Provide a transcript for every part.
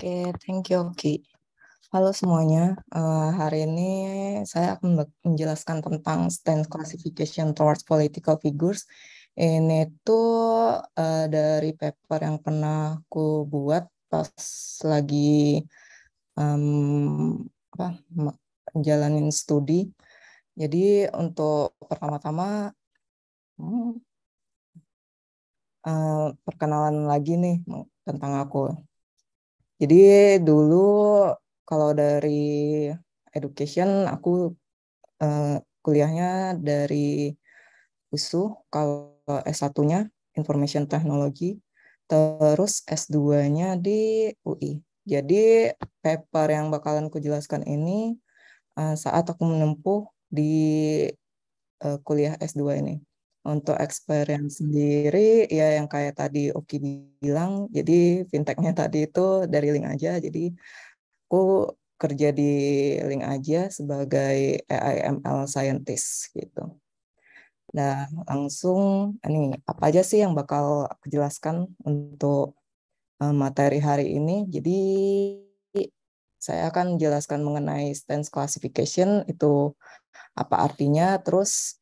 Oke, thank you, Oki. Halo semuanya, hari ini saya akan menjelaskan tentang stance classification towards political figures. Ini tuh dari paper yang pernah aku buat pas lagi jalanin studi. Jadi untuk pertama-tama perkenalan lagi nih tentang aku. Jadi dulu kalau dari education aku kuliahnya dari USU, kalau S1-nya Information Technology, terus S2-nya di UI. Jadi paper yang bakalan kujelaskan ini saat aku menempuh di kuliah S2 ini. Untuk experience sendiri, ya yang kayak tadi Oki bilang, jadi fintechnya tadi itu dari link aja, jadi aku kerja di link aja sebagai AI ML scientist gitu. Nah, langsung ini apa aja sih yang bakal aku jelaskan untuk materi hari ini. Jadi saya akan jelaskan mengenai stance classification itu apa artinya, terus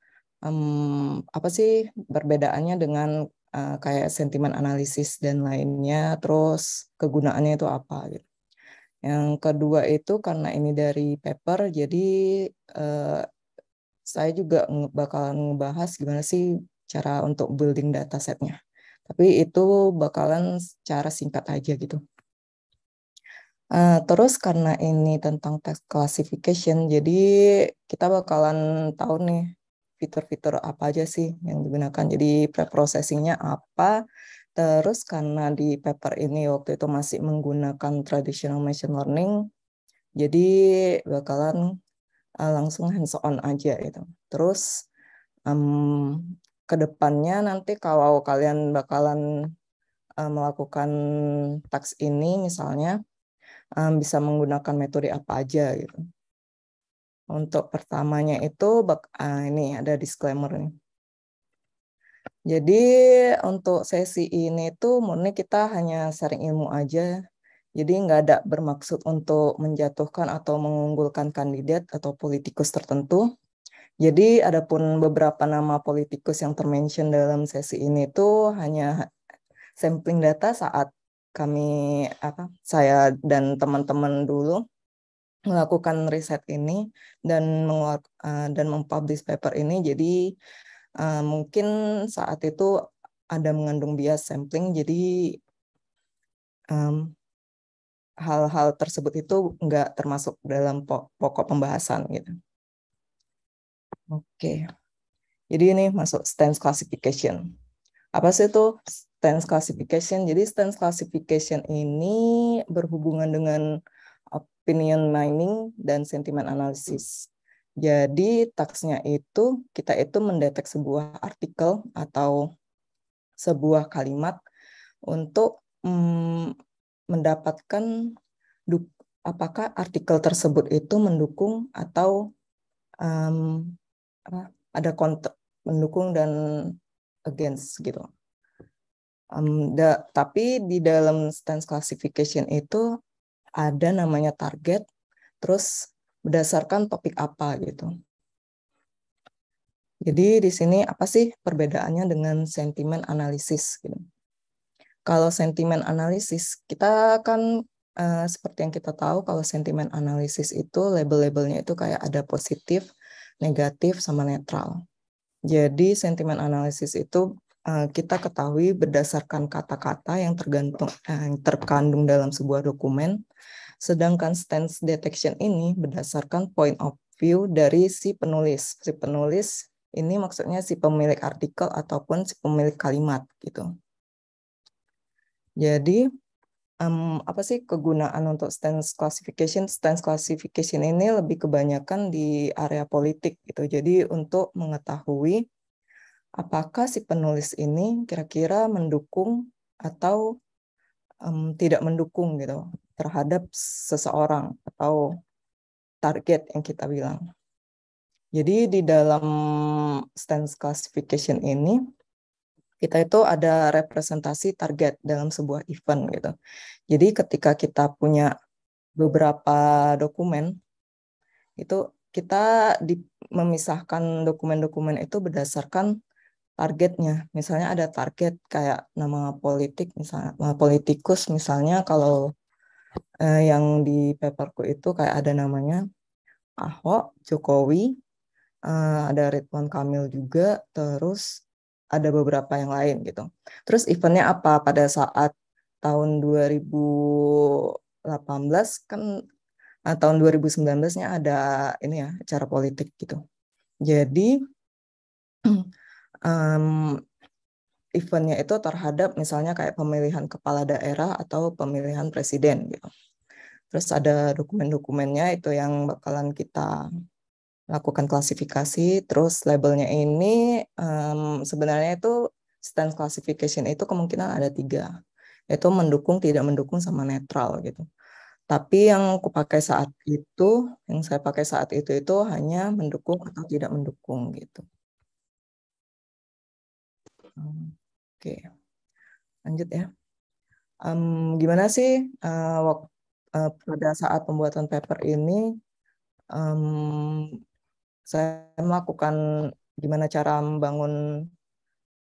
apa sih perbedaannya dengan kayak sentimen analisis dan lainnya, terus kegunaannya itu apa gitu. Yang kedua itu karena ini dari paper, jadi saya juga bakalan ngebahas gimana sih cara untuk building datasetnya. Tapi itu bakalan secara singkat aja gitu. Terus karena ini tentang text classification, jadi kita bakalan tahu nih fitur-fitur apa aja sih yang digunakan. Jadi preprocessingnya apa. Terus karena di paper ini waktu itu masih menggunakan traditional machine learning, jadi bakalan langsung hands-on aja gitu. Terus ke depannya nanti kalau kalian bakalan melakukan task ini misalnya bisa menggunakan metode apa aja gitu. Untuk pertamanya itu ini ada disclaimer nih. Jadi untuk sesi ini tuh murni kita hanya sharing ilmu aja. Jadi nggak ada bermaksud untuk menjatuhkan atau mengunggulkan kandidat atau politikus tertentu. Jadi adapun beberapa nama politikus yang termention dalam sesi ini tuh hanya sampling data saat kami saya dan teman-teman dulu melakukan riset ini dan mempublish paper ini. Jadi mungkin saat itu ada mengandung bias sampling, jadi hal-hal tersebut itu nggak termasuk dalam pokok pembahasan gitu. Oke, jadi ini masuk stance classification. Apa sih itu stance classification? Jadi stance classification ini berhubungan dengan opinion mining dan sentiment analysis. Jadi taksnya itu kita itu mendetek sebuah artikel atau sebuah kalimat untuk mendapatkan apakah artikel tersebut itu mendukung atau ada konten mendukung dan against gitu. Tapi di dalam stance classification itu ada namanya target, terus berdasarkan topik apa gitu. Jadi di sini apa sih perbedaannya dengan sentimen analisis gitu. Kalau sentimen analisis, kita kan seperti yang kita tahu kalau sentimen analisis itu label-labelnya itu kayak ada positif, negatif, sama netral. Jadi sentimen analisis itu kita ketahui berdasarkan kata-kata yang terkandung dalam sebuah dokumen, sedangkan stance detection ini berdasarkan point of view dari si penulis. Si penulis ini maksudnya si pemilik artikel ataupun si pemilik kalimat gitu. Jadi apa sih kegunaan untuk stance classification? Stance classification ini lebih kebanyakan di area politik gitu. Jadi untuk mengetahui apakah si penulis ini kira-kira mendukung atau tidak mendukung gitu terhadap seseorang atau target yang kita bilang. Jadi di dalam stance classification ini kita itu ada representasi target dalam sebuah event gitu. Jadi ketika kita punya beberapa dokumen, itu kita memisahkan dokumen-dokumen itu berdasarkan targetnya. Misalnya ada target kayak nama politik, misalnya nama politikus, misalnya kalau yang di paperku itu kayak ada namanya Ahok, Jokowi, ada Ridwan Kamil juga, terus ada beberapa yang lain gitu. Terus eventnya apa pada saat tahun 2018 kan, tahun 2019-nya ada ini ya, acara politik gitu. Jadi um, eventnya itu terhadap misalnya kayak pemilihan kepala daerah atau pemilihan presiden gitu. Terus ada dokumen-dokumennya itu yang bakalan kita lakukan klasifikasi. Terus labelnya ini sebenarnya itu stance classification itu kemungkinan ada 3, yaitu mendukung, tidak mendukung, sama netral gitu. Tapi yang saya pakai saat itu hanya mendukung atau tidak mendukung gitu. Oke, lanjut ya. Gimana sih pada saat pembuatan paper ini saya melakukan gimana cara membangun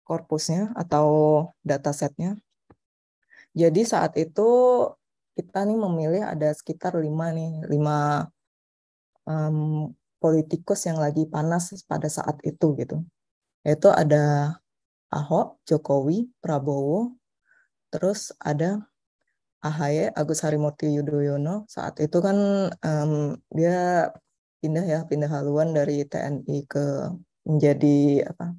korpusnya atau datasetnya. Jadi saat itu kita nih memilih ada sekitar 5 politikus yang lagi panas pada saat itu gitu. Yaitu ada Ahok, Jokowi, Prabowo, terus ada AHY, Agus Harimurti Yudhoyono. Saat itu kan dia pindah haluan dari TNI ke menjadi apa,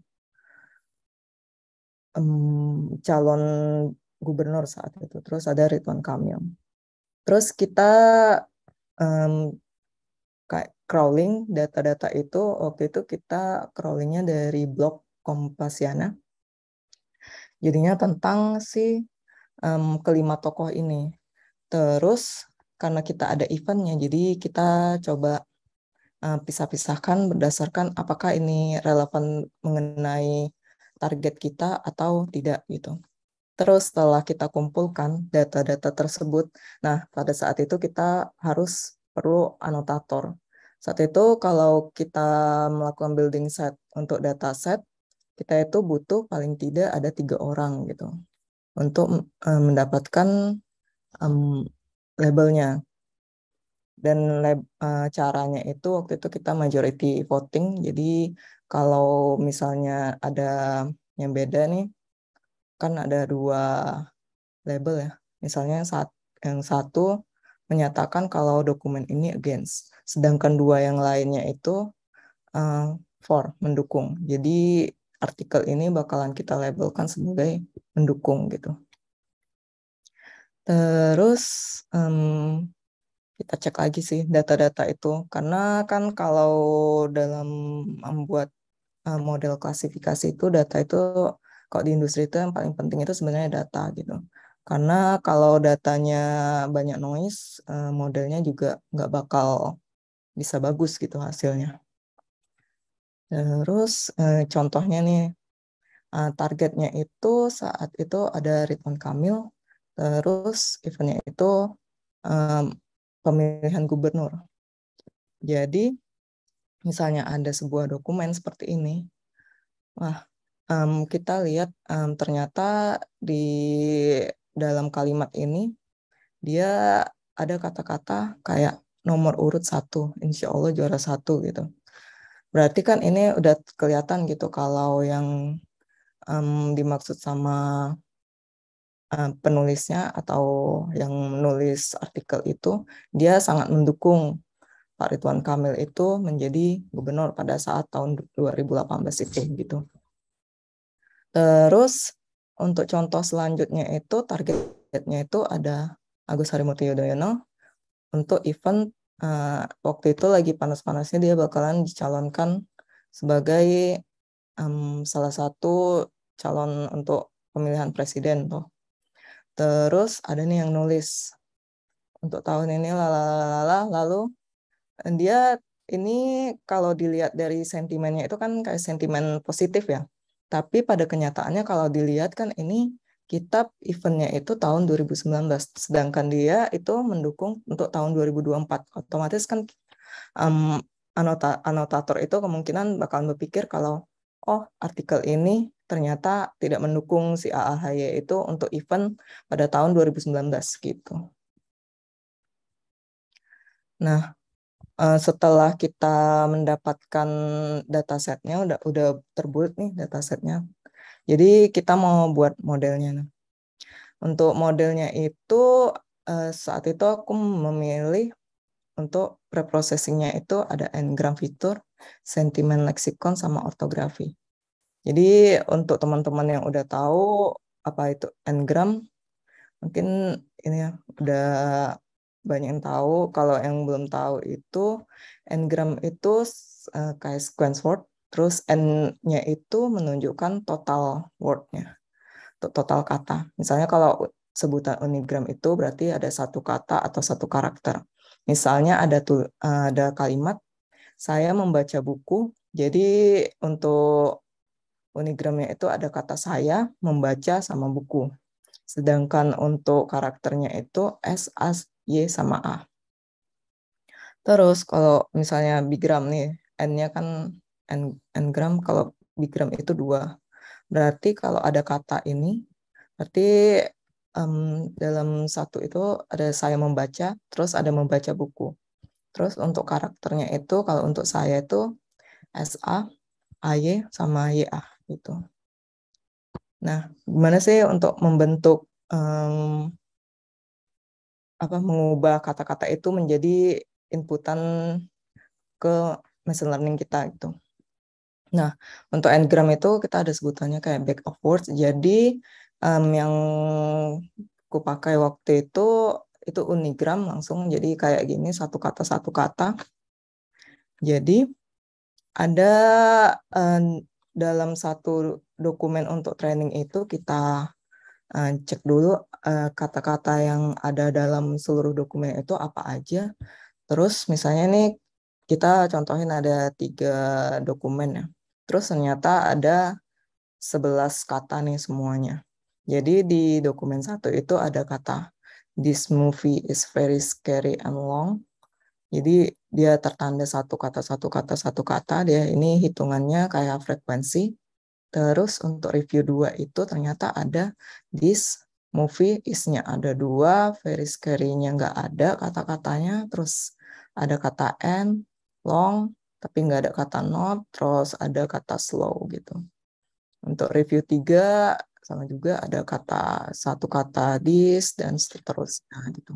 calon gubernur saat itu. Terus ada Ridwan Kamil. Terus kita kayak crawling data-data itu, waktu itu kita crawlingnya dari blog Kompasiana. Jadinya tentang si kelima tokoh ini. Terus karena kita ada eventnya, jadi kita coba pisah-pisahkan berdasarkan apakah ini relevan mengenai target kita atau tidak gitu. Terus setelah kita kumpulkan data-data tersebut, nah pada saat itu kita harus perlu anotator. Saat itu kalau kita melakukan building set untuk data set, kita itu butuh paling tidak ada 3 orang gitu untuk mendapatkan um, labelnya. Dan caranya itu waktu itu kita majority voting. Jadi kalau misalnya ada yang beda nih, kan ada 2 label ya. Misalnya yang satu menyatakan kalau dokumen ini against, sedangkan 2 yang lainnya itu uh, for, mendukung. Jadi artikel ini bakalan kita labelkan sebagai mendukung gitu. Terus kita cek lagi sih data-data itu, karena kan kalau dalam membuat model klasifikasi itu data itu, kalau di industri itu yang paling penting itu sebenarnya data gitu. Karena kalau datanya banyak noise, modelnya juga nggak bakal bisa bagus gitu hasilnya. Terus contohnya nih, targetnya itu saat itu ada Ridwan Kamil, terus eventnya itu pemilihan gubernur. Jadi misalnya ada sebuah dokumen seperti ini, wah kita lihat ternyata di dalam kalimat ini dia ada kata-kata kayak nomor urut 1, insya Allah juara 1 gitu. Berarti kan ini udah kelihatan gitu kalau yang dimaksud sama penulisnya atau yang menulis artikel itu, dia sangat mendukung Pak Ridwan Kamil itu menjadi gubernur pada saat tahun 2018 itu gitu. Terus untuk contoh selanjutnya itu targetnya itu ada Agus Harimurti Yudhoyono untuk event waktu itu lagi panas-panasnya dia bakalan dicalonkan sebagai salah satu calon untuk pemilihan presiden tuh. Terus ada nih yang nulis untuk tahun ini lalu dia ini kalau dilihat dari sentimennya itu kan kayak sentimen positif ya. Tapi pada kenyataannya kalau dilihat kan ini kitab eventnya itu tahun 2019, sedangkan dia itu mendukung untuk tahun 2024. Otomatis kan um, anotator itu kemungkinan bakal berpikir kalau oh artikel ini ternyata tidak mendukung si AAHY itu untuk event pada tahun 2019 gitu. Nah, setelah kita mendapatkan datasetnya udah terbuat nih datasetnya. Jadi kita mau buat modelnya. Nah, untuk modelnya itu saat itu aku memilih untuk preprocessingnya itu ada n-gram fitur, sentimen leksikon, sama ortografi. Jadi untuk teman-teman yang udah tahu apa itu n-gram, mungkin ini ya udah banyak yang tahu. Kalau yang belum tahu itu n-gram itu kayak sequence word, terus n-nya itu menunjukkan total word-nya, total kata. Misalnya kalau sebutan unigram itu berarti ada satu kata atau satu karakter. Misalnya ada kalimat saya membaca buku. Jadi untuk unigramnya itu ada kata saya, membaca, sama buku. Sedangkan untuk karakternya itu S, A, Y, sama A. Terus kalau misalnya bigram nih, N-nya kan N, N-gram, kalau bigram itu 2. Berarti kalau ada kata ini, berarti dalam satu itu ada saya membaca, terus ada membaca buku. Terus untuk karakternya itu, kalau untuk saya itu SA, AY, sama YA gitu. Nah, gimana sih untuk membentuk mengubah kata-kata itu menjadi inputan ke machine learning kita gitu. Nah, untuk n-gram itu kita ada sebutannya kayak back of words. Jadi yang aku pakai waktu itu unigram langsung. Jadi kayak gini, satu kata satu kata. Jadi ada dalam satu dokumen untuk training itu kita cek dulu kata-kata yang ada dalam seluruh dokumen itu apa aja. Terus misalnya nih kita contohin ada 3 dokumen ya. Terus ternyata ada 11 kata nih semuanya. Jadi di dokumen satu itu ada kata this movie is very scary and long. Jadi dia tertanda satu kata, satu kata, satu kata. Dia ini hitungannya kayak frekuensi. Terus untuk review 2 itu ternyata ada this movie is-nya ada 2, very scary-nya nggak ada kata-katanya. Terus ada kata and, long, tapi nggak ada kata not, terus ada kata slow gitu. Untuk review 3 sama juga ada satu kata this dan seterusnya gitu.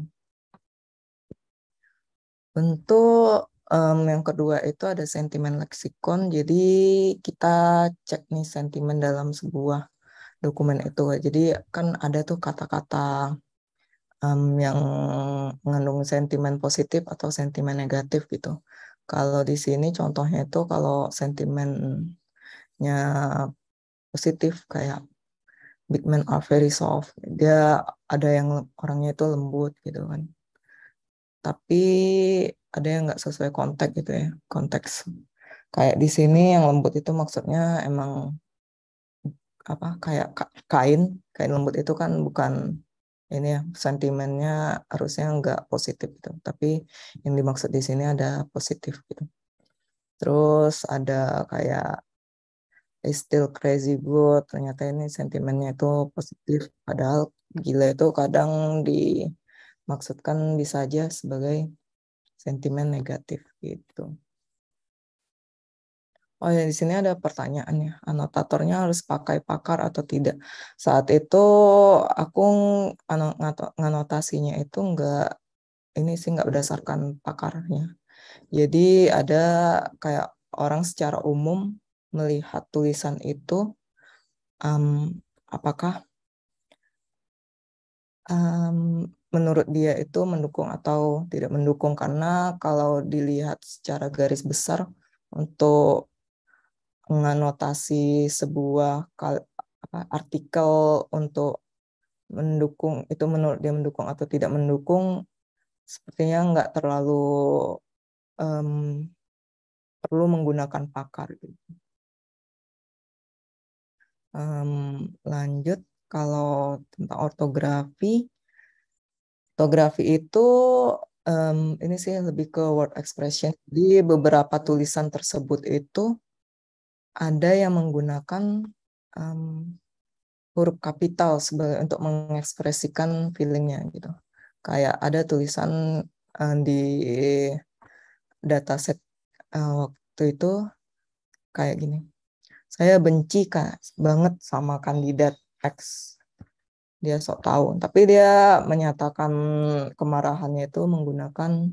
Untuk yang kedua itu ada sentimen leksikon. Jadi kita cek nih sentimen dalam sebuah dokumen itu. Jadi kan ada tuh kata-kata yang mengandung sentimen positif atau sentimen negatif gitu. Kalau di sini contohnya itu kalau sentimennya positif kayak big men are very soft. Dia ada yang orangnya itu lembut gitu kan. Tapi ada yang nggak sesuai konteks gitu ya, konteks. Kayak di sini yang lembut itu maksudnya emang apa kayak kain lembut itu kan bukan ini ya sentimennya harusnya nggak positif gitu. Tapi yang dimaksud di sini ada positif gitu. Terus ada kayak is still crazy good, ternyata ini sentimennya itu positif. Padahal gila itu kadang dimaksudkan bisa aja sebagai sentimen negatif gitu. Oh ya, di sini ada pertanyaannya. Anotatornya harus pakai pakar atau tidak? Saat itu aku nganotasinya itu ini sih nggak berdasarkan pakarnya. Jadi ada kayak orang secara umum melihat tulisan itu apakah menurut dia itu mendukung atau tidak mendukung, karena kalau dilihat secara garis besar untuk menganotasi sebuah artikel untuk mendukung itu menurut dia mendukung atau tidak mendukung sepertinya nggak terlalu um, perlu menggunakan pakar gitu. Lanjut, kalau tentang ortografi itu ini sih lebih ke word expression. Di beberapa tulisan tersebut itu ada yang menggunakan huruf kapital sebagai untuk mengekspresikan feelingnya gitu. Kayak ada tulisan di dataset waktu itu kayak gini. Saya benci banget sama kandidat X. Dia sok tahu, tapi dia menyatakan kemarahannya itu menggunakan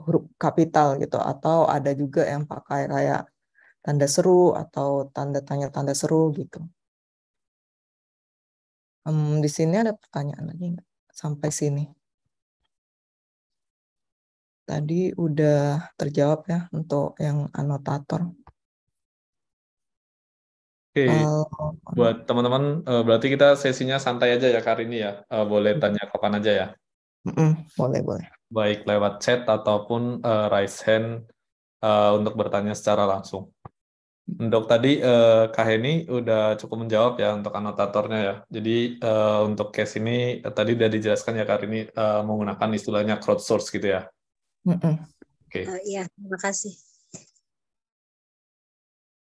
huruf kapital gitu, atau ada juga yang pakai kayak tanda seru atau tanda tanya tanda seru gitu. Di sini ada pertanyaan lagi nggak? Sampai sini. Tadi udah terjawab ya untuk yang anotator. Oke, Kalau buat teman-teman, berarti kita sesinya santai aja ya kali ini ya. Boleh tanya kapan aja ya. boleh boleh. Baik lewat chat ataupun raise hand untuk bertanya secara langsung. Untuk tadi Kak Heni udah cukup menjawab ya untuk anotatornya ya. Jadi untuk case ini tadi udah dijelaskan ya Kak ini menggunakan istilahnya crowdsource gitu ya. Oke, Iya, terima kasih.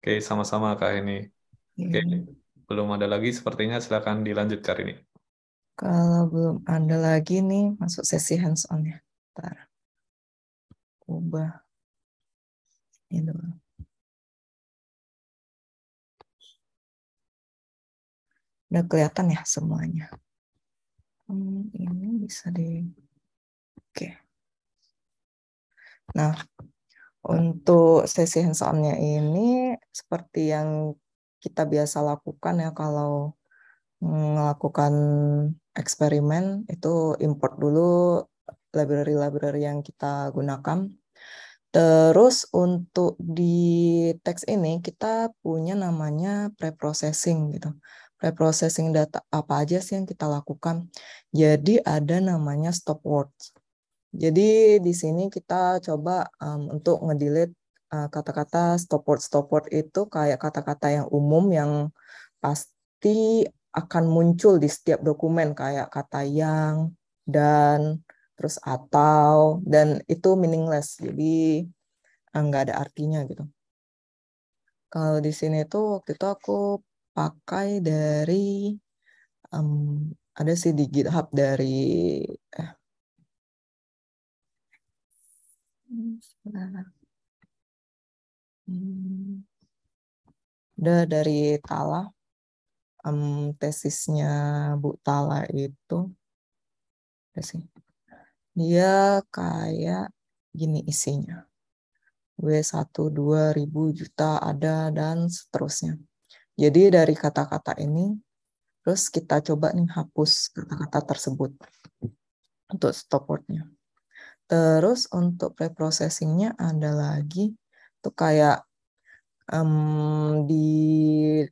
oke sama-sama Kak Heni. Oke, Iya. belum ada lagi sepertinya silakan dilanjut Kak ini. Kalau belum ada lagi nih, masuk sesi hands on ya. Ntar ubah ini dulu. Udah kelihatan ya semuanya. Ini bisa di... Oke. Nah, untuk sesi hands on-nya ini seperti yang kita biasa lakukan ya kalau melakukan eksperimen, itu import dulu library-library yang kita gunakan. Terus untuk di teks ini kita punya namanya pre-processing gitu. Pre-processing data apa aja sih yang kita lakukan? Jadi ada namanya stop words. Jadi di sini kita coba untuk ngedelete kata-kata stop word itu kayak kata-kata yang umum yang pasti akan muncul di setiap dokumen kayak kata yang, dan, terus atau, dan itu meaningless. Jadi nggak ada artinya gitu. Kalau di sini tuh waktu itu aku pakai dari ada sih di GitHub dari eh, udah dari Tala, tesisnya Bu Tala itu sih. Dia kayak gini isinya. W1 2 ribu juta ada dan seterusnya. Jadi dari kata-kata ini terus kita coba nih hapus kata-kata tersebut untuk stop word-nya. Terus untuk preprocessing-nya ada lagi tuh kayak di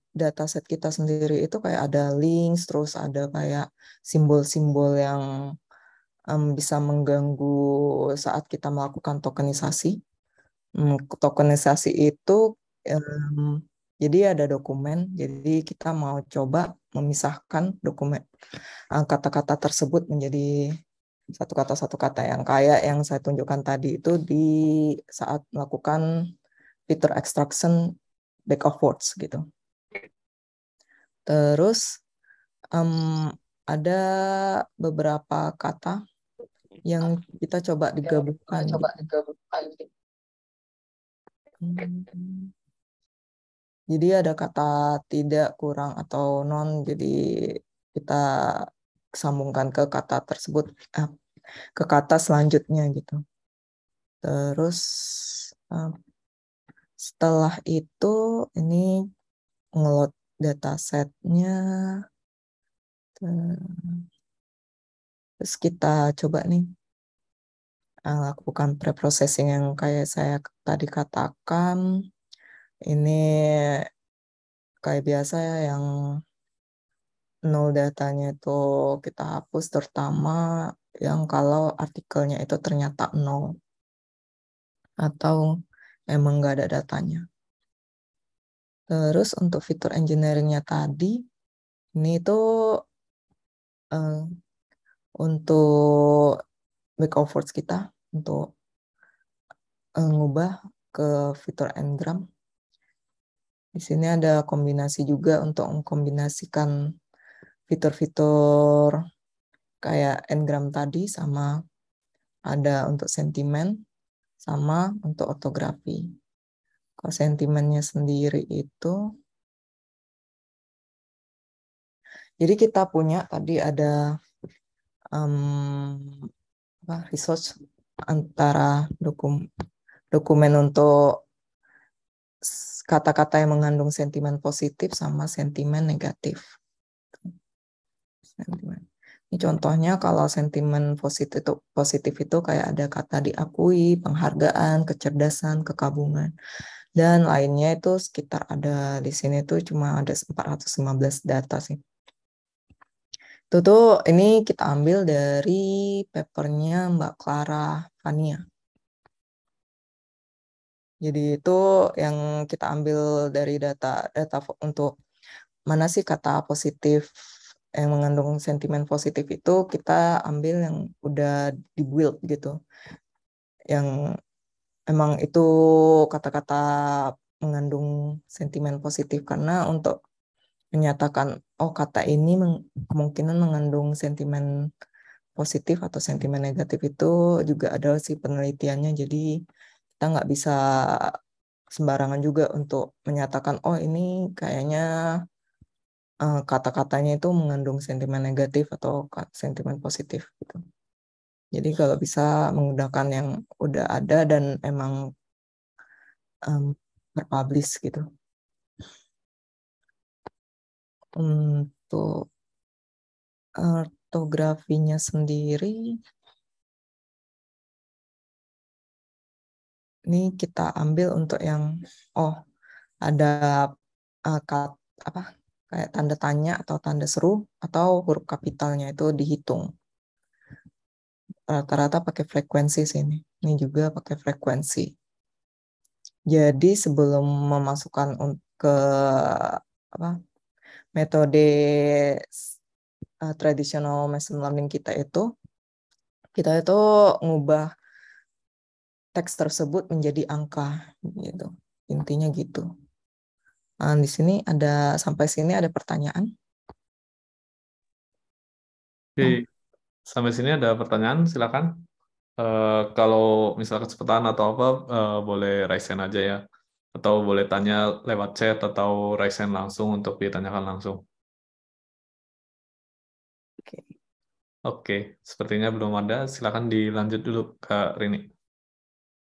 dataset kita sendiri itu kayak ada links, terus ada kayak simbol-simbol yang bisa mengganggu saat kita melakukan tokenisasi. Tokenisasi itu jadi ada dokumen, jadi kita mau coba memisahkan dokumen kata-kata tersebut menjadi satu kata yang kayak yang saya tunjukkan tadi itu di saat melakukan fitur extraction back of words gitu. Terus ada beberapa kata yang kita coba digabungkan. Jadi ada kata tidak, kurang, atau non, jadi kita sambungkan ke kata tersebut, ke kata selanjutnya gitu. Terus setelah itu ini ngeload datasetnya. Terus kita coba nih lakukan preprocessing yang kayak saya tadi katakan. Ini kayak biasa ya, yang nol datanya itu kita hapus, terutama yang kalau artikelnya itu ternyata nol atau emang nggak ada datanya. Terus untuk fitur engineering-nya tadi, ini itu untuk back words kita untuk ngubah ke fitur ngram. Di sini ada kombinasi juga untuk mengkombinasikan fitur-fitur kayak ngram tadi sama ada untuk sentimen sama untuk ortografi. Kalau sentimennya sendiri itu, jadi kita punya tadi ada resource antara dokumen untuk kata-kata yang mengandung sentimen positif sama sentimen negatif. Ini contohnya kalau sentimen positif itu kayak ada kata diakui, penghargaan, kecerdasan, kekabungan. Dan lainnya itu sekitar ada di sini tuh cuma ada 415 data sih. Itu tuh ini kita ambil dari papernya Mbak Clara Fania. Jadi itu yang kita ambil dari data untuk mana sih kata positif yang mengandung sentimen positif itu kita ambil yang udah di-build gitu. Yang emang itu kata-kata mengandung sentimen positif karena untuk menyatakan oh kata ini kemungkinan mengandung sentimen positif atau sentimen negatif itu juga ada sih penelitiannya. Jadi kita nggak bisa sembarangan juga untuk menyatakan oh ini kayaknya kata-katanya itu mengandung sentimen negatif atau sentimen positif gitu. Jadi kalau bisa menggunakan yang udah ada dan emang terpublish gitu. Untuk ortografinya sendiri, ini kita ambil untuk yang ada kayak tanda tanya atau tanda seru atau huruf kapitalnya itu dihitung. Rata-rata pakai frekuensi sini. Ini juga pakai frekuensi. Jadi sebelum memasukkan ke metode tradisional machine learning kita itu ngubah teks tersebut menjadi angka gitu. Intinya gitu. Di sini sampai sini ada pertanyaan? Oke, sampai sini ada pertanyaan, silakan. Kalau misalnya kecepatan atau apa, boleh raise hand aja ya. Atau boleh tanya lewat chat atau raise hand langsung untuk ditanyakan langsung. Oke. Oke, sepertinya belum ada. Silakan dilanjut dulu, Kak Rini.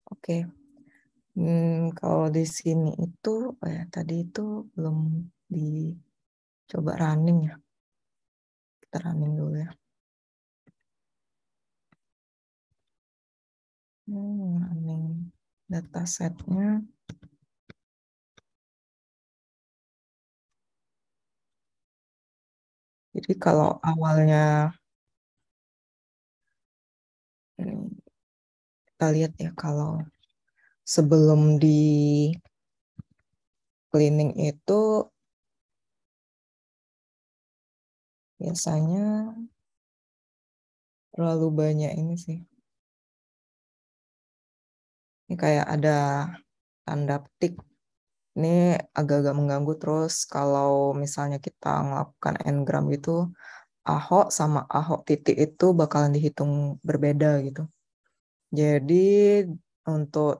Oke. Kalau di sini itu, tadi itu belum dicoba running ya. Kita running dulu ya. Running datasetnya. Jadi kalau awalnya kita lihat ya kalau sebelum di cleaning itu biasanya terlalu banyak ini sih. Ini kayak ada tanda petik. Ini agak-agak mengganggu terus kalau misalnya kita melakukan n-gram gitu, Ahok sama Ahok titik itu bakalan dihitung berbeda gitu. Jadi untuk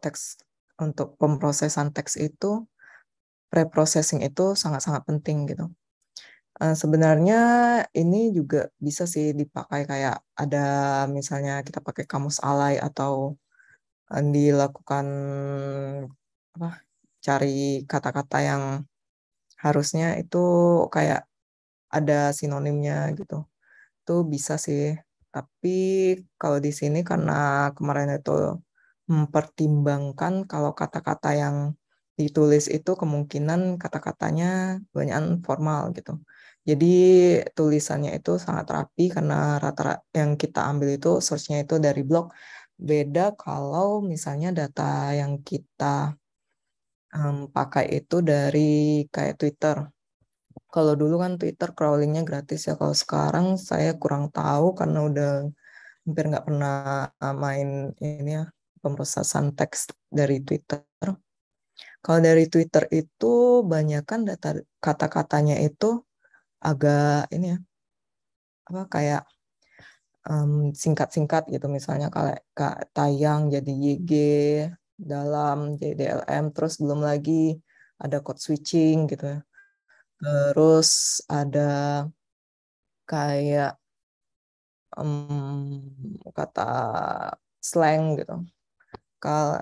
pemrosesan teks itu, preprocessing itu sangat-sangat penting gitu. Sebenarnya ini juga bisa sih dipakai kayak ada misalnya kita pakai kamus alay atau dilakukan cari kata-kata yang harusnya itu kayak ada sinonimnya gitu. Itu bisa sih. Tapi kalau di sini karena kemarin itu mempertimbangkan kalau kata-kata yang ditulis itu kemungkinan kata-katanya banyak formal gitu. Jadi tulisannya itu sangat rapi karena rata-rata yang kita ambil itu source-nya itu dari blog. Beda kalau misalnya data yang kita pakai itu dari kayak Twitter. Kalau dulu kan Twitter crawlingnya gratis ya. Kalau sekarang saya kurang tahu karena udah hampir nggak pernah main ini ya, pemrosesan teks dari Twitter. Kalau dari Twitter itu banyak kan data kata-katanya itu agak ini ya, apa kayak singkat-singkat gitu, misalnya kalau tayang jadi YG, dalam jadi DLM, terus belum lagi ada code switching gitu ya. Terus ada kayak kata slang gitu.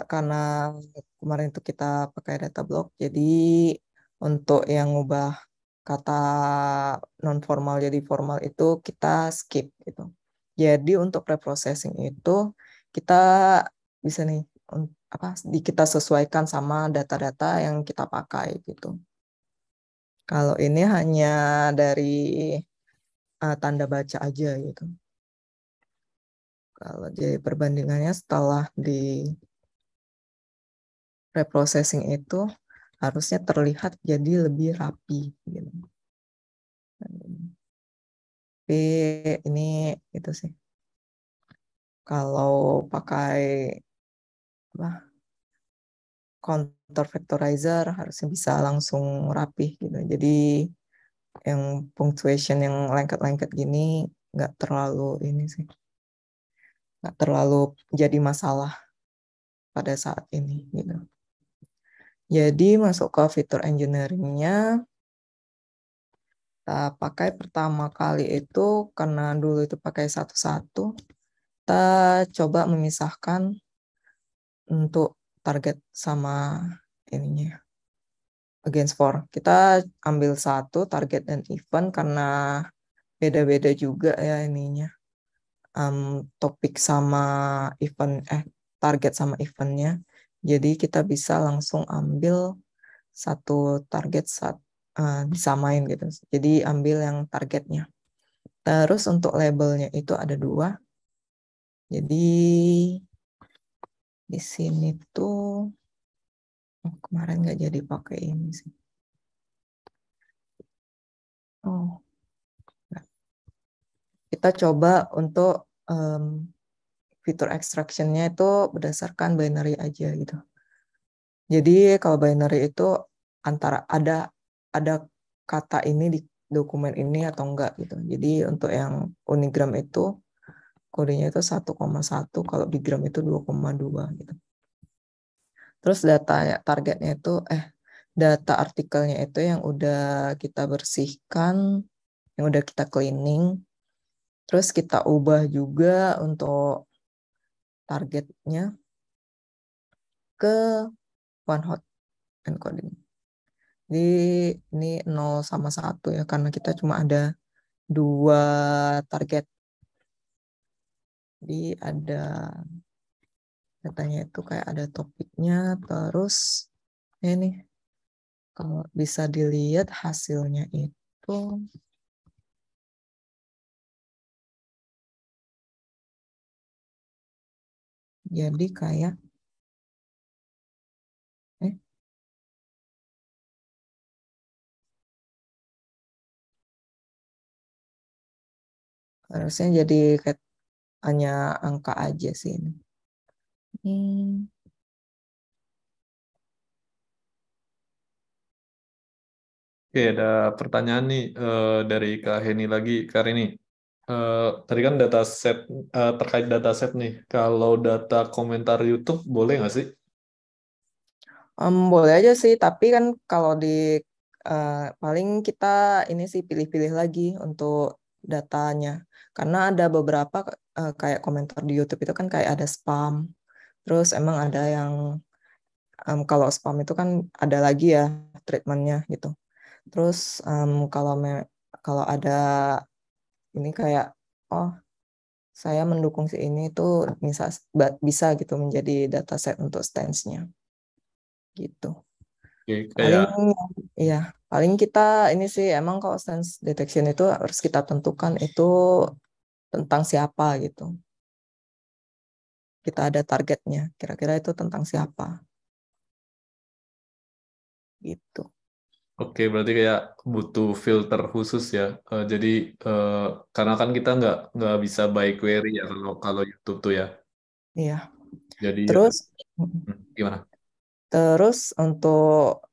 Karena kemarin itu kita pakai data block, jadi untuk yang ngubah kata non formal jadi formal itu kita skip gitu. Jadi untuk preprocessing itu kita bisa nih apa kita sesuaikan sama data-data yang kita pakai gitu. Kalau ini hanya dari tanda baca aja gitu. Kalau jadi perbandingannya setelah di preprocessing itu harusnya terlihat jadi lebih rapi gitu. Tapi ini itu sih. Kalau pakai apa, counter factorizer harusnya bisa langsung rapih gitu. Jadi yang punctuation yang lengket-lengket gini nggak terlalu ini sih, nggak terlalu jadi masalah pada saat ini gitu. Jadi masuk ke fitur engineering-nya, kita pakai pertama kali itu karena dulu itu pakai satu-satu, kita coba memisahkan untuk target sama ininya against for. Kita ambil satu target dan event karena beda-beda juga ya ininya, topik sama event, target sama eventnya. Jadi kita bisa langsung ambil satu target saat disamain gitu. Jadi ambil yang targetnya. Terus untuk labelnya itu ada dua. Jadi di sini tuh kemarin nggak jadi pakai ini sih. Oh, kita coba untuk fitur extraction-nya itu berdasarkan binary aja gitu. Jadi kalau binary itu antara ada kata ini di dokumen ini atau enggak gitu. Jadi untuk yang unigram itu kodenya itu 1,1, kalau bigram itu 2,2 gitu. Terus targetnya itu data artikelnya itu yang udah kita bersihkan, yang udah kita cleaning. Terus kita ubah juga untuk targetnya ke one hot encoding. Jadi ini 0 sama 1 ya, karena kita cuma ada dua target. Jadi ada datanya itu kayak ada topiknya, terus ini kalau bisa dilihat hasilnya itu jadi kayak harusnya jadi kayak hanya angka aja sih ini. Oke, ada pertanyaan nih dari Kak Heni lagi. Kak Heni, tadi kan dataset terkait dataset nih. Kalau data komentar YouTube boleh nggak sih? Boleh aja sih, tapi kan kalau di paling kita ini sih pilih-pilih lagi untuk datanya. Karena ada beberapa kayak komentar di YouTube itu kan kayak ada spam. Terus emang ada yang kalau spam itu kan ada lagi ya treatmentnya gitu. Terus kalau ada ini kayak oh saya mendukung si ini tuh bisa gitu menjadi dataset untuk stance-nya gitu. Oke, Paling kayak ya, paling kita ini sih emang kalau stance detection itu harus kita tentukan itu tentang siapa gitu. Kita ada targetnya, kira-kira itu tentang siapa. gitu. Oke, berarti kayak butuh filter khusus ya. Jadi karena kan kita nggak bisa by query ya kalau kalau YouTube tuh ya. Iya. Jadi ya Terus gimana? terus untuk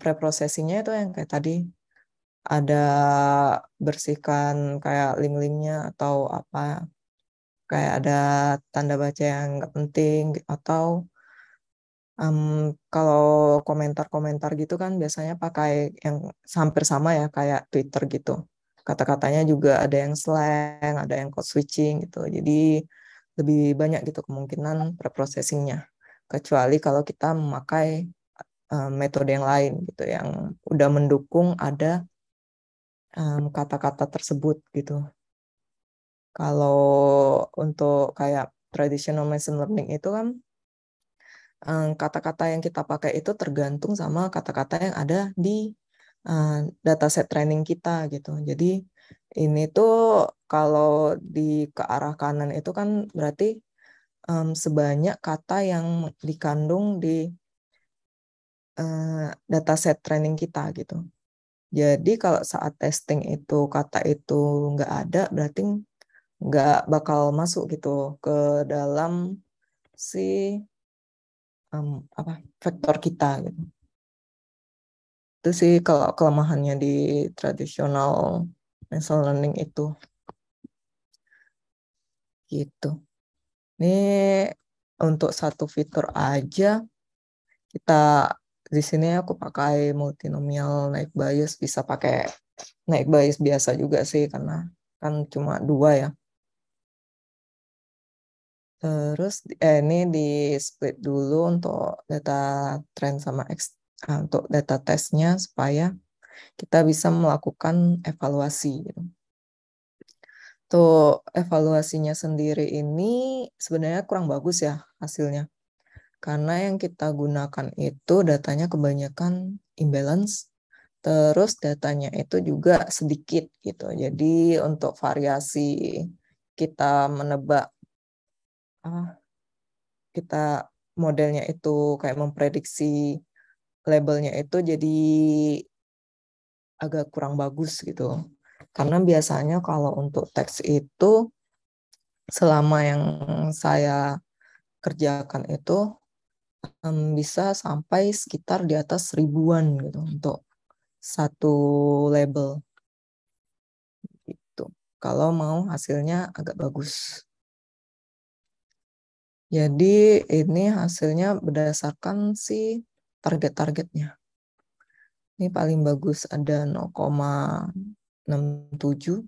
preprocessingnya itu yang kayak tadi ada bersihkan kayak link-linknya atau apa, kayak ada tanda baca yang nggak penting, atau kalau komentar-komentar gitu kan biasanya pakai yang hampir sama ya kayak Twitter gitu. Kata-katanya juga ada yang slang, ada yang code switching gitu. Jadi lebih banyak gitu kemungkinan preprocessingnya. Kecuali kalau kita memakai metode yang lain gitu, yang udah mendukung ada kata-kata tersebut gitu. Kalau untuk kayak traditional machine learning itu kan kata-kata yang kita pakai itu tergantung sama kata-kata yang ada di dataset training kita gitu. Jadi ini tuh kalau di ke arah kanan itu kan berarti sebanyak kata yang dikandung di dataset training kita gitu. Jadi kalau saat testing itu kata itu nggak ada, berarti nggak bakal masuk gitu ke dalam si apa vektor kita gitu. Itu sih kalau kelemahannya di tradisional machine learning itu gitu. Ini untuk satu fitur aja kita di sini aku pakai multinomial naik bias, bisa pakai naik bias biasa juga sih karena kan cuma 2 ya. Terus ini di split dulu untuk data trend sama untuk data testnya supaya kita bisa melakukan evaluasi gitu. Tuh evaluasinya sendiri ini sebenarnya kurang bagus ya hasilnya. Karena yang kita gunakan itu datanya kebanyakan imbalance, terus datanya itu juga sedikit gitu. Jadi untuk variasi kita menebak kita modelnya itu kayak memprediksi labelnya itu jadi agak kurang bagus gitu. Karena biasanya kalau untuk teks itu selama yang saya kerjakan itu bisa sampai sekitar di atas 1000-an gitu untuk satu label gitu. Kalau mau hasilnya agak bagus. Jadi ini hasilnya berdasarkan si target-targetnya. Ini paling bagus ada 0,67, 1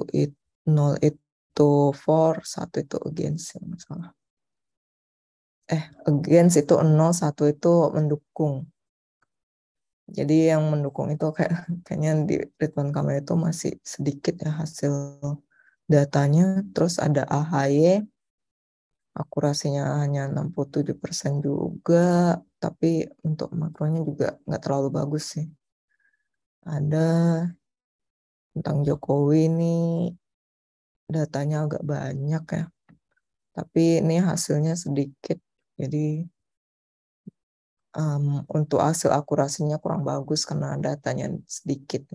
itu 0 itu for, 1 itu against, masalah. Against itu 0, 1 itu mendukung. Jadi yang mendukung itu kayaknya di Ridwan Kamil itu masih sedikit ya hasil datanya. Terus ada AHY, akurasinya hanya 67% juga, tapi untuk makronya juga nggak terlalu bagus sih. Ada tentang Jokowi ini datanya agak banyak ya, tapi ini hasilnya sedikit. Jadi untuk hasil akurasinya kurang bagus karena datanya sedikit.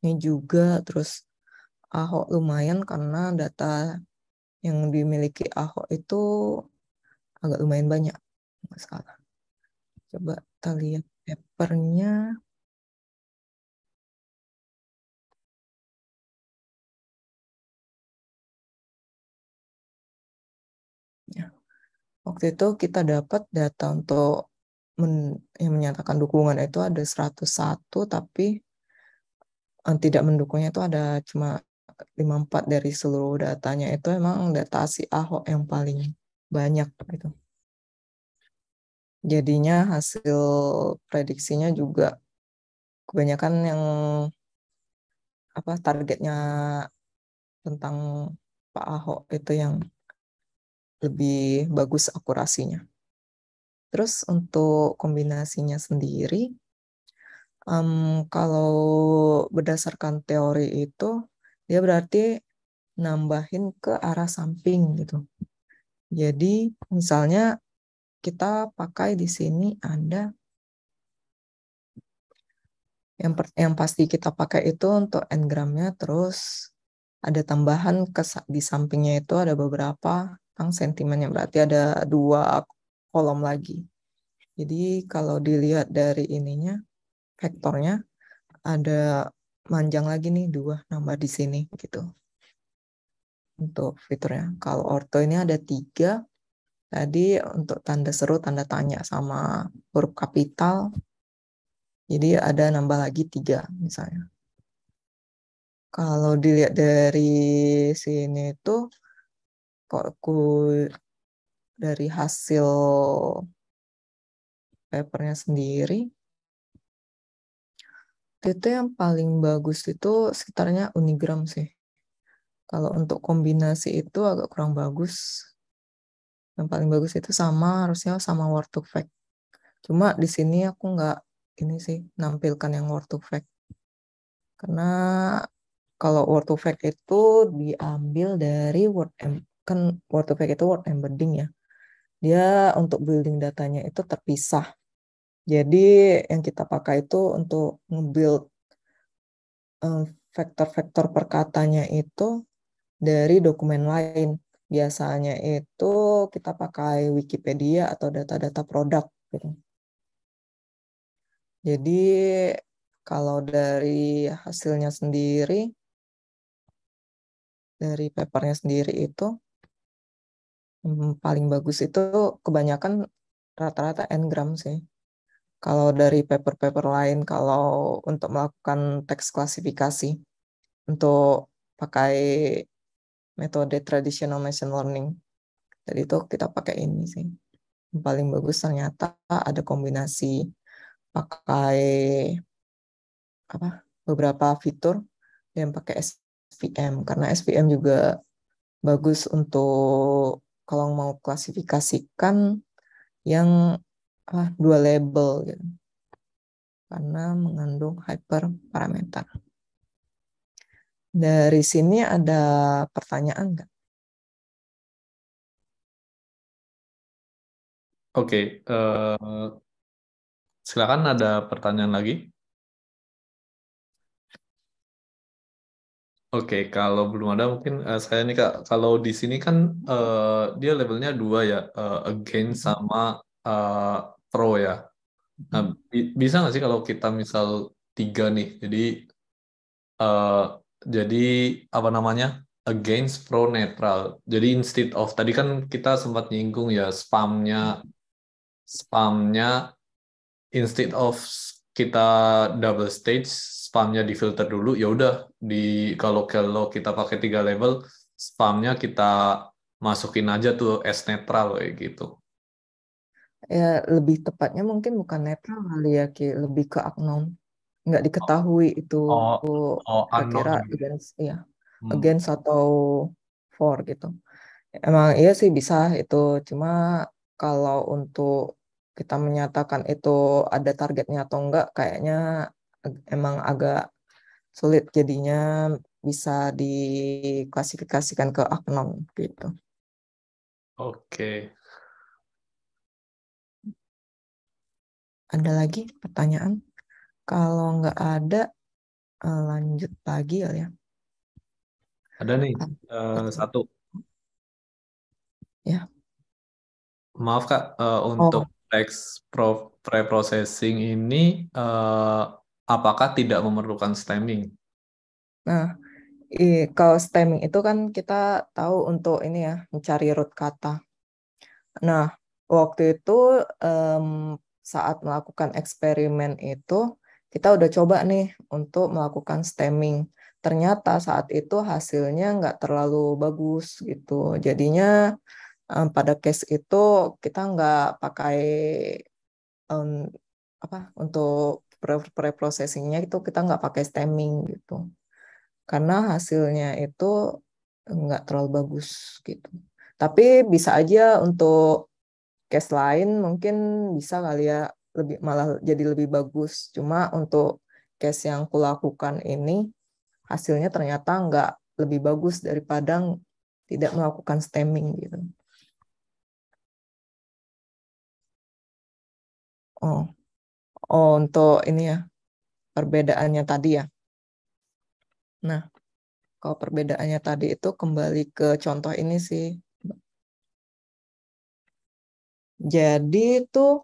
Ini juga terus Ahok lumayan karena data yang dimiliki Ahok itu agak lumayan banyak. Nggak salah. Coba kita lihat papernya. Ya. Waktu itu kita dapat data untuk yang menyatakan dukungan itu ada 101, tapi tidak mendukungnya itu ada cuma 54 dari seluruh datanya. Itu emang data si Ahok yang paling banyak gitu. Jadinya hasil prediksinya juga kebanyakan yang targetnya tentang Pak Ahok itu yang lebih bagus akurasinya. Terus untuk kombinasinya sendiri, kalau berdasarkan teori itu dia berarti nambahin ke arah samping gitu. Jadi misalnya kita pakai di sini ada Yang pasti kita pakai itu untuk n-gramnya, terus ada tambahan di sampingnya itu ada beberapa tentang sentimennya, berarti ada 2 kolom lagi. Jadi kalau dilihat dari ininya, vektornya ada manjang lagi nih 2 nambah di sini gitu untuk fiturnya. Kalau orto ini ada 3. Tadi untuk tanda seru, tanda tanya sama huruf kapital. Jadi ada nambah lagi 3 misalnya. Kalau dilihat dari sini tuh, kok aku dari hasil papernya sendiri, itu yang paling bagus itu sekitarnya unigram sih. Kalau untuk kombinasi itu agak kurang bagus. Yang paling bagus itu harusnya sama word to fact. Cuma di sini aku nggak ini sih nampilkan yang word to fact. Karena kalau word to fact itu diambil dari kan word to fact itu word embedding ya. Dia untuk building datanya itu terpisah. Jadi yang kita pakai itu untuk nge-build vektor-vektor perkatanya itu dari dokumen lain. Biasanya itu kita pakai Wikipedia atau data-data produk gitu. Jadi kalau dari hasilnya sendiri, dari papernya sendiri itu paling bagus itu kebanyakan rata-rata n-gram sih. Kalau dari paper-paper lain, kalau untuk melakukan teks klasifikasi, untuk pakai metode traditional machine learning, jadi itu kita pakai ini sih. Yang paling bagus ternyata ada kombinasi pakai beberapa fitur yang pakai SVM, karena SVM juga bagus untuk kalau mau klasifikasikan yang dua label gitu, karena mengandung hyperparameter. Dari sini ada pertanyaan nggak? Oke, silakan ada pertanyaan lagi. Oke, kalau belum ada mungkin saya nih Kak, kalau di sini kan dia levelnya 2 ya, against sama uh, pro ya. Nah, bisa nggak sih kalau kita misal 3 nih, uh, jadi apa namanya, against pro netral. Jadi instead of tadi kan kita sempat nyinggung ya spamnya instead of kita double stage, spamnya difilter dulu, ya udah di kalau kalau kita pakai 3 level, spamnya kita masukin aja tuh as netral kayak gitu. Ya, lebih tepatnya mungkin bukan netral kali ya, Ki. Lebih ke unknown. Nggak diketahui itu Oh, oh kira-kira unknown gitu. against, ya, Hmm. against atau for gitu. Emang iya sih bisa itu. Cuma kalau untuk kita menyatakan itu ada targetnya atau enggak, kayaknya emang agak sulit, jadinya bisa diklasifikasikan ke unknown gitu. Oke. Ada lagi pertanyaan? Kalau nggak ada, lanjut lagi ya. Ada nih Oke. satu. Ya. Maaf Kak, untuk Oh, teks preprocessing ini apakah tidak memerlukan stemming? nah, kalau stemming itu kan kita tahu untuk ini ya, mencari root kata. Nah, waktu itu em, saat melakukan eksperimen itu, kita udah coba nih untuk melakukan stemming. Ternyata saat itu hasilnya nggak terlalu bagus gitu. Jadinya pada case itu kita nggak pakai em, untuk pre-processingnya itu kita nggak pakai stemming gitu. Karena hasilnya itu nggak terlalu bagus gitu. Tapi bisa aja untuk case lain mungkin bisa kali ya, lebih malah jadi lebih bagus. Cuma untuk case yang kulakukan ini hasilnya ternyata nggak lebih bagus daripada tidak melakukan stemming gitu. Oh, oh untuk ini ya. perbedaannya tadi ya. Nah, kalau perbedaannya tadi itu kembali ke contoh ini sih. Jadi itu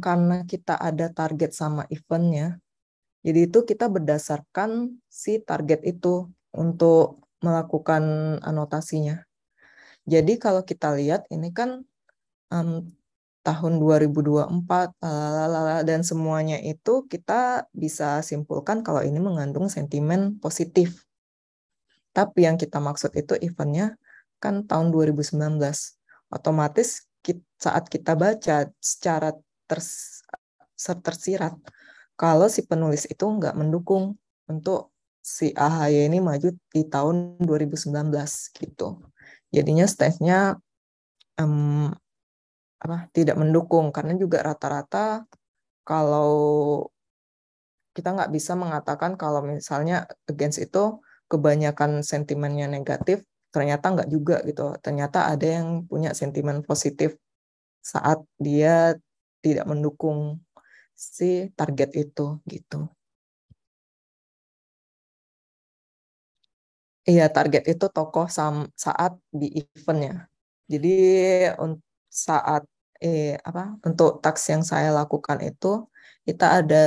karena kita ada target sama eventnya, jadi itu kita berdasarkan si target itu untuk melakukan anotasinya. Jadi kalau kita lihat ini kan tahun 2024 dan semuanya itu kita bisa simpulkan kalau ini mengandung sentimen positif. Tapi yang kita maksud itu eventnya kan tahun 2019. Otomatis saat kita baca secara tersirat, kalau si penulis itu nggak mendukung untuk si AHY ini maju di tahun 2019 gitu. Jadinya stance-nya tidak mendukung, karena juga rata-rata kalau kita nggak bisa mengatakan kalau misalnya against itu kebanyakan sentimennya negatif, ternyata nggak juga gitu. Ternyata ada yang punya sentimen positif saat dia tidak mendukung si target itu gitu. Iya, target itu tokoh saat di eventnya. Jadi saat untuk task yang saya lakukan itu kita ada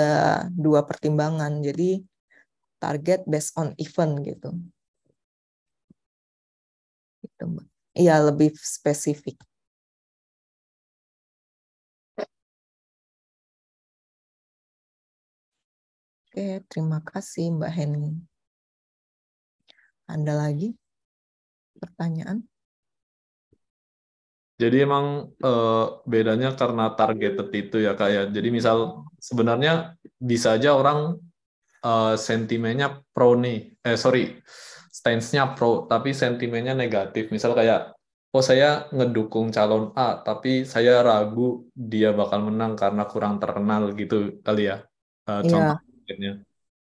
2 pertimbangan. Jadi target based on event gitu. Gitu, Mbak. Iya, lebih spesifik. Oke, terima kasih Mbak Heni. Ada lagi pertanyaan? Jadi emang bedanya karena targeted itu ya Kak ya. Jadi misal sebenarnya bisa aja orang sentimennya pro nih, stance-nya pro, tapi sentimennya negatif. Misal kayak, oh saya ngedukung calon A, tapi saya ragu dia bakal menang karena kurang terkenal gitu kali ya, Iya, contohnya.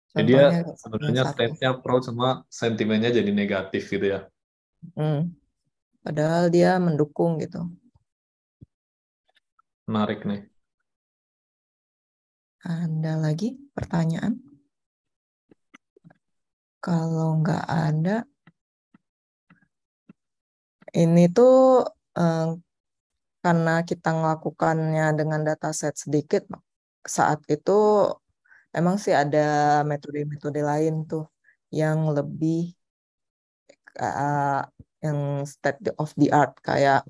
Jadi dia contohnya yang sebenarnya satu. stance-nya pro, cuma sentimennya jadi negatif gitu ya. Padahal dia mendukung gitu. Menarik nih. Ada lagi pertanyaan? Kalau nggak ada, ini tuh karena kita melakukannya dengan dataset sedikit, saat itu emang sih ada metode-metode lain tuh yang lebih yang state of the art, kayak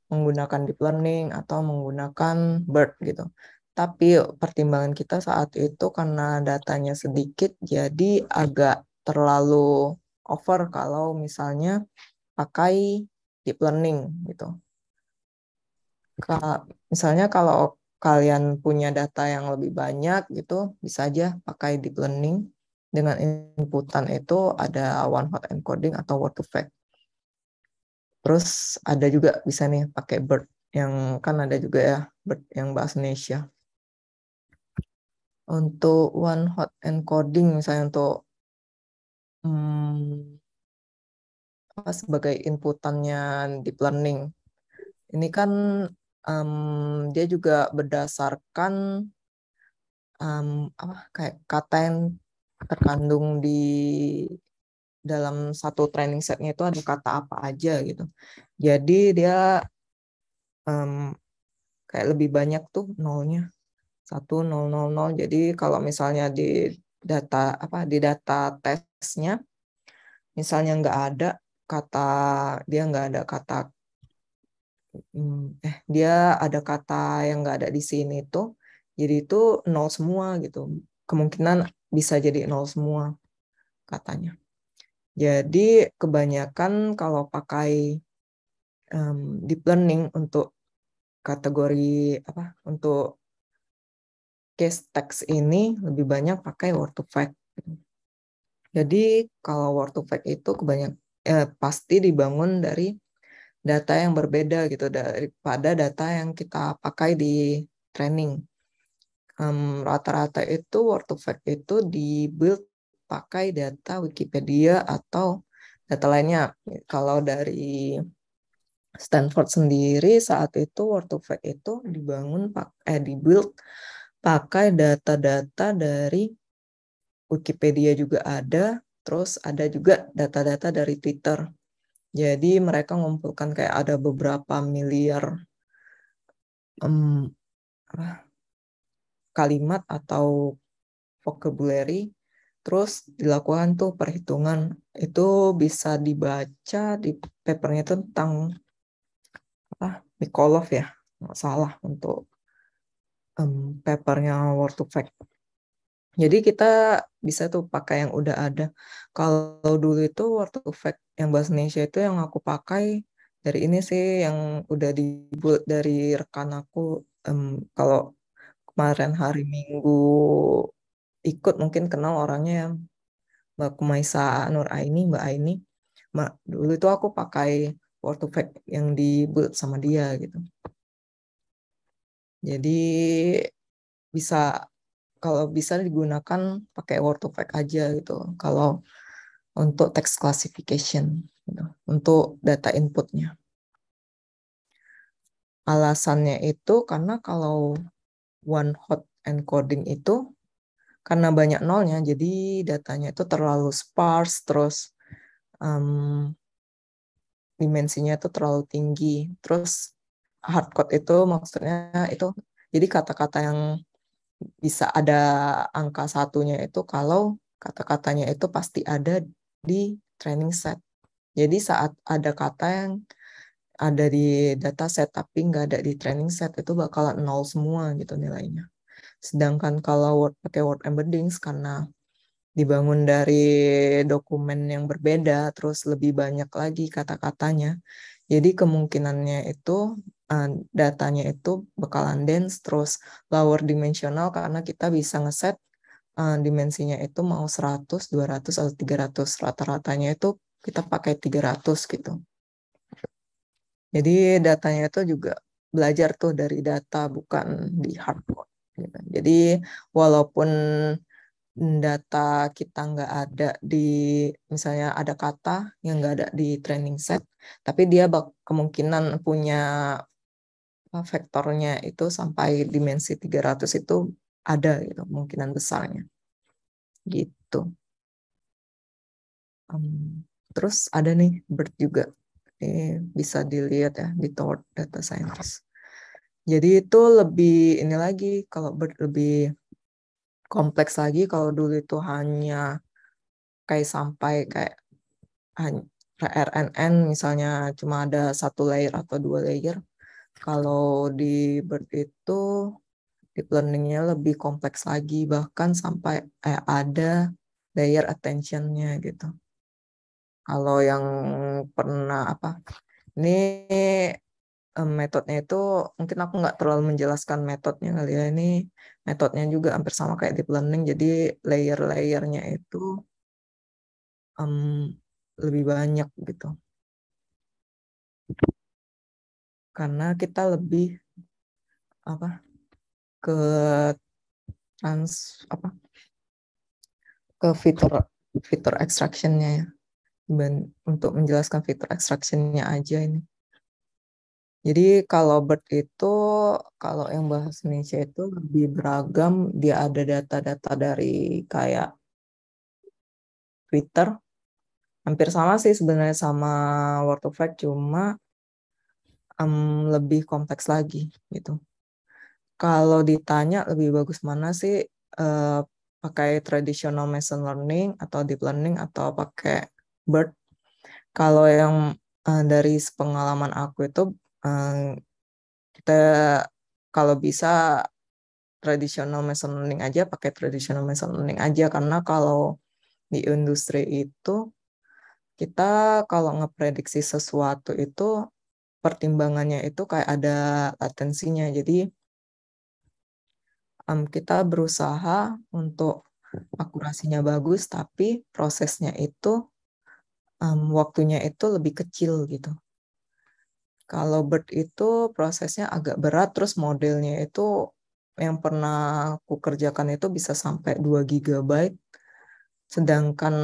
menggunakan deep learning atau menggunakan BERT gitu. Tapi pertimbangan kita saat itu karena datanya sedikit, jadi agak terlalu over kalau misalnya pakai deep learning gitu. Misalnya kalau kalian punya data yang lebih banyak gitu, bisa aja pakai deep learning dengan inputan itu ada one hot encoding atau word to fact. Terus ada juga bisa nih pakai BERT, yang kan ada juga ya BERT yang bahasa Indonesia. Untuk one hot encoding misalnya untuk sebagai inputannya deep learning, ini kan dia juga berdasarkan kayak kata yang terkandung di dalam satu training setnya itu ada kata apa aja gitu. Jadi dia kayak lebih banyak tuh nolnya, 1000. Jadi kalau misalnya di data tesnya misalnya nggak ada kata dia ada kata yang nggak ada di sini tuh, jadi itu nol semua gitu. Kemungkinan bisa jadi nol semua katanya. Jadi kebanyakan kalau pakai deep learning untuk kategori untuk case text ini lebih banyak pakai word to fact. Jadi kalau word to fact itu pasti dibangun dari data yang berbeda gitu daripada data yang kita pakai di training. Rata-rata itu word to fact itu di-build pakai data Wikipedia atau data lainnya. Kalau dari Stanford sendiri saat itu word to fact itu di-build pakai data-data dari Wikipedia juga ada, terus ada juga data-data dari Twitter. Jadi mereka ngumpulkan kayak ada beberapa miliar kalimat atau vocabulary, terus dilakukan tuh perhitungan. Itu bisa dibaca di papernya tentang Mikolov ya, nggak salah untuk papernya Word to Fact. Jadi kita bisa tuh pakai yang udah ada. Kalau dulu itu Word to Fact yang bahasa Indonesia itu yang aku pakai dari ini sih yang udah dibuat dari rekan aku. Kalau kemarin hari Minggu ikut mungkin kenal orangnya yang Mbak Kumaisa Nur Aini, Mbak Aini. Dulu itu aku pakai Word to Fact yang dibuat sama dia gitu. Jadi bisa kalau bisa digunakan pakai Word to Fact aja gitu. Kalau untuk text classification gitu, untuk data inputnya. Alasannya itu karena kalau one hot encoding itu karena banyak nolnya, jadi datanya itu terlalu sparse, terus dimensinya itu terlalu tinggi. Terus hardcode itu maksudnya itu jadi kata-kata yang bisa ada angka satunya itu kalau kata-katanya itu pasti ada di training set. Jadi saat ada kata yang ada di data set tapi nggak ada di training set itu bakalan nol semua gitu nilainya. Sedangkan kalau Word pakai Word embeddings karena dibangun dari dokumen yang berbeda, terus lebih banyak lagi kata-katanya. Jadi kemungkinannya itu datanya itu bakalan dense, terus lower dimensional karena kita bisa ngeset dimensinya itu mau 100, 200, atau 300. Rata-ratanya itu kita pakai 300 gitu. Jadi datanya itu juga belajar tuh dari data, bukan di hardcode. Gitu. Jadi walaupun data kita nggak ada di, misalnya ada kata yang nggak ada di training set, tapi dia kemungkinan punya vektornya itu sampai dimensi 300 itu ada gitu, kemungkinan besarnya. Gitu. Terus ada nih BERT juga. Bisa dilihat ya di Toward Data Scientist. Jadi itu lebih ini lagi, kalau BERT lebih kompleks lagi. Kalau dulu itu hanya kayak sampai kayak RNN misalnya cuma ada satu layer atau dua layer. Kalau di BERT itu deep learning-nya lebih kompleks lagi, bahkan sampai ada layer attention-nya gitu. Kalau yang pernah ini metodenya itu mungkin aku nggak terlalu menjelaskan metodnya kali ya. Ini metodenya juga hampir sama kayak deep learning, jadi layer-layernya itu lebih banyak gitu. Karena kita lebih ke ke fitur extraction-nya ya. Untuk menjelaskan fitur extraction-nya aja ini. Jadi kalau BERT itu, kalau yang bahasa Indonesia itu lebih beragam, dia ada data-data dari kayak Twitter, hampir sama sih sebenarnya sama Word to Fact, cuma lebih kompleks lagi gitu. Kalau ditanya lebih bagus mana sih, pakai traditional machine learning atau deep learning atau pakai BERT? Kalau yang dari pengalaman aku itu kita kalau bisa traditional machine learning aja, pakai traditional machine learning aja, karena kalau di industri itu kita kalau ngeprediksi sesuatu itu pertimbangannya itu kayak ada latensinya. Jadi kita berusaha untuk akurasinya bagus, tapi prosesnya itu waktunya itu lebih kecil gitu. Kalau BERT itu prosesnya agak berat, terus modelnya itu yang pernah aku kerjakan itu bisa sampai 2 GB, sedangkan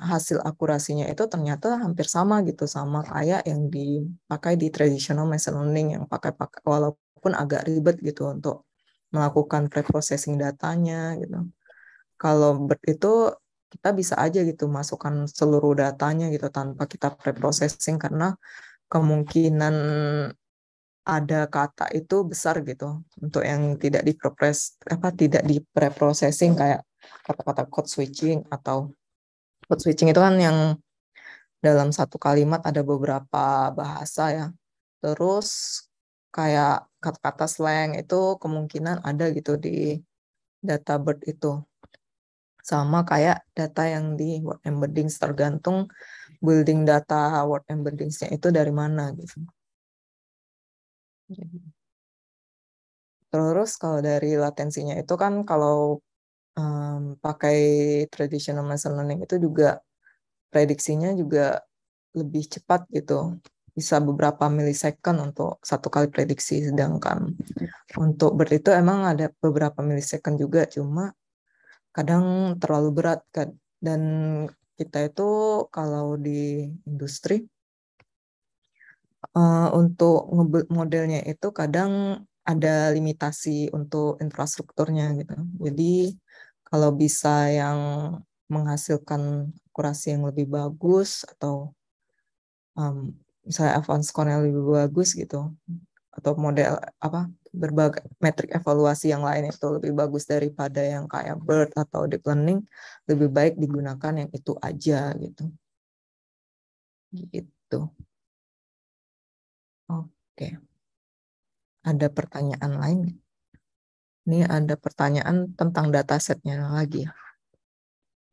hasil akurasinya itu ternyata hampir sama gitu, sama kayak yang dipakai di traditional machine learning yang pakai walaupun agak ribet gitu untuk melakukan pre-processing datanya gitu. Kalau BERT itu kita bisa aja gitu masukkan seluruh datanya gitu tanpa kita pre-processing, karena kemungkinan ada kata itu besar gitu untuk yang tidak tidak di pre-processing, kayak kata-kata code switching. Atau code switching itu kan yang dalam satu kalimat ada beberapa bahasa ya. Terus kayak kata-kata slang itu kemungkinan ada gitu di data BERT itu. Sama kayak data yang di word embeddings, tergantung building data word embeddingsnya itu dari mana gitu. Terus kalau dari latensinya itu kan, kalau pakai traditional machine learning itu juga prediksinya juga lebih cepat gitu. Bisa beberapa milisecond untuk satu kali prediksi. Sedangkan untuk BERT itu emang ada beberapa milisecond juga, cuma kadang terlalu berat kan. Dan kita itu kalau di industri untuk ngebuild modelnya itu kadang ada limitasi untuk infrastrukturnya gitu. Jadi kalau bisa yang menghasilkan akurasi yang lebih bagus, atau misalnya advance cornell lebih bagus gitu, atau model berbagai metrik evaluasi yang lain itu lebih bagus daripada yang kayak BERT atau deep learning, lebih baik digunakan yang itu aja gitu. Gitu. Oke. Ada pertanyaan lain? Ini ada pertanyaan tentang datasetnya lagi ya.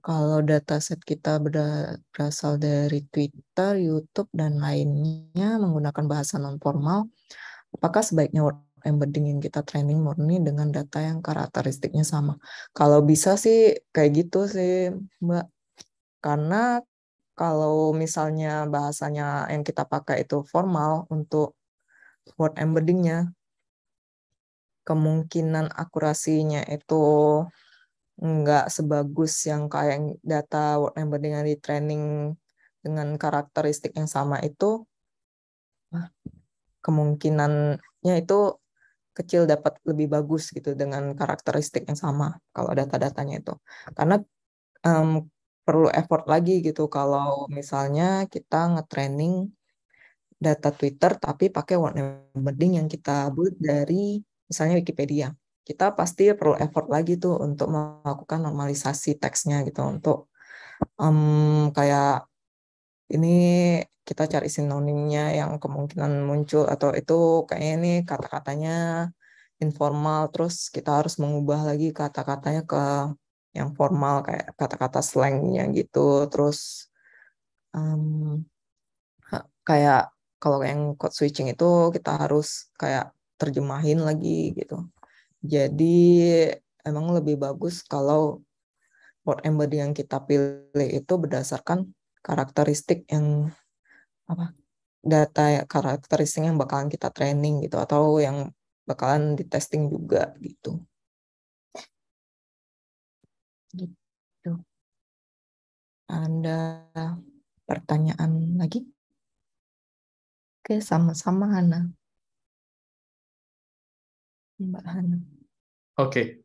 Kalau dataset kita berasal dari Twitter, YouTube, dan lainnya menggunakan bahasa non-formal, apakah sebaiknya word embedding yang kita training murni dengan data yang karakteristiknya sama? Kalau bisa sih kayak gitu sih, Mbak. Karena kalau misalnya bahasanya yang kita pakai itu formal untuk word embeddingnya, kemungkinan akurasinya itu nggak sebagus yang kayak data word embedding yang di training dengan karakteristik yang sama itu, kemungkinannya itu kecil dapat lebih bagus gitu dengan karakteristik yang sama kalau data-datanya itu. Karena um, perlu effort lagi gitu kalau misalnya kita nge-training data Twitter tapi pakai word embedding yang kita build dari misalnya Wikipedia. Kita pasti perlu effort lagi tuh untuk melakukan normalisasi teksnya gitu, untuk kayak ini kita cari sinonimnya yang kemungkinan muncul, atau itu kayaknya ini kata-katanya informal, terus kita harus mengubah lagi kata-katanya ke yang formal kayak kata-kata slangnya gitu. Terus um, kayak kalau yang code switching itu kita harus kayak terjemahin lagi gitu. Jadi emang lebih bagus kalau word embedding yang kita pilih itu berdasarkan karakteristik yang data karakteristik yang bakalan kita training gitu, atau yang bakalan di testing juga gitu. Gitu. Ada pertanyaan lagi? Oke, sama-sama Hana. Mbak Hana. Oke,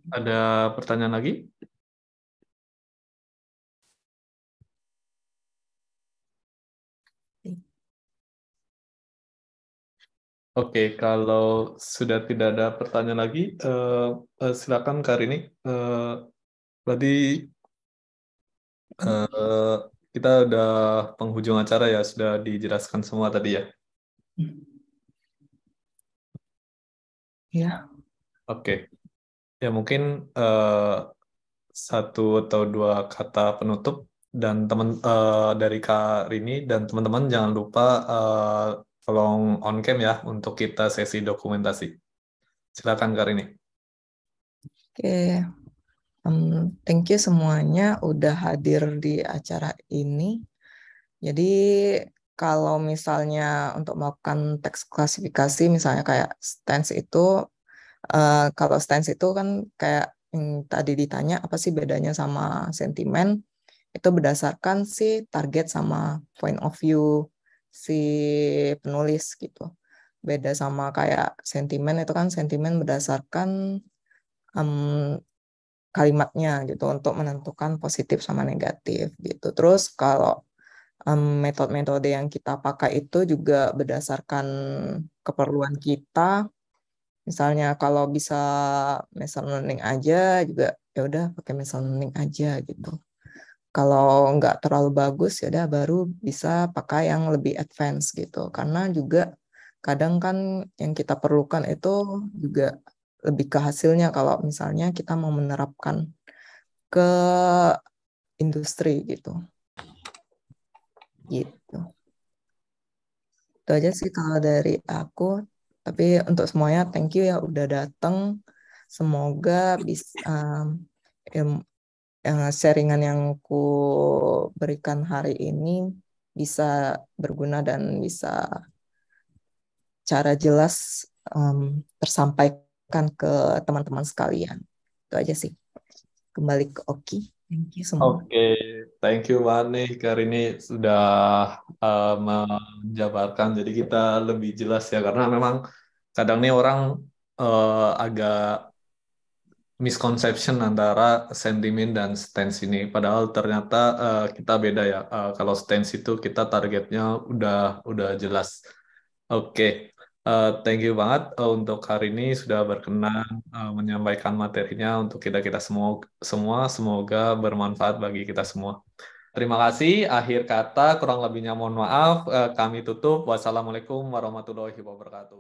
ada pertanyaan lagi? Oke, kalau sudah tidak ada pertanyaan lagi, silakan Karini. Berarti kita udah penghujung acara ya, sudah dijelaskan semua tadi ya. Ya. Oke, ya mungkin satu atau dua kata penutup dan dari Kak Rini dan teman-teman jangan lupa tolong on cam ya untuk kita sesi dokumentasi. Silakan Kak Rini. Oke. Thank you semuanya udah hadir di acara ini. Jadi kalau misalnya untuk melakukan teks klasifikasi, misalnya kayak stance itu, kalau stance itu kan kayak yang tadi ditanya apa sih bedanya sama sentimen, itu berdasarkan si target sama point of view si penulis gitu. Beda sama kayak sentimen, itu kan sentimen berdasarkan kalimatnya gitu untuk menentukan positif sama negatif gitu. Terus kalau metode-metode yang kita pakai itu juga berdasarkan keperluan kita. Misalnya kalau bisa machine learning aja juga ya udah pakai machine learning aja gitu. Kalau nggak terlalu bagus ya udah baru bisa pakai yang lebih advance gitu. Karena juga kadang kan yang kita perlukan itu juga lebih ke hasilnya kalau misalnya kita mau menerapkan ke industri gitu. Gitu. Itu aja sih kalau dari aku. Tapi untuk semuanya thank you ya udah datang. Semoga bisa sharingan yang ku berikan hari ini bisa berguna dan bisa cara jelas tersampaikan ke teman-teman sekalian. Itu aja sih. Kembali ke Oki. Thank you semua. Oke, thank you banget nih Karini sudah menjabarkan. Jadi kita lebih jelas ya karena memang kadang nih orang agak misconception antara sentimen dan stance ini. Padahal ternyata kita beda ya. Kalau stance itu kita targetnya udah jelas. Oke, thank you banget untuk hari ini sudah berkenan menyampaikan materinya untuk kita semua. Semoga bermanfaat bagi kita semua. Terima kasih. Akhir kata, kurang lebihnya mohon maaf. Kami tutup. Wassalamualaikum warahmatullahi wabarakatuh.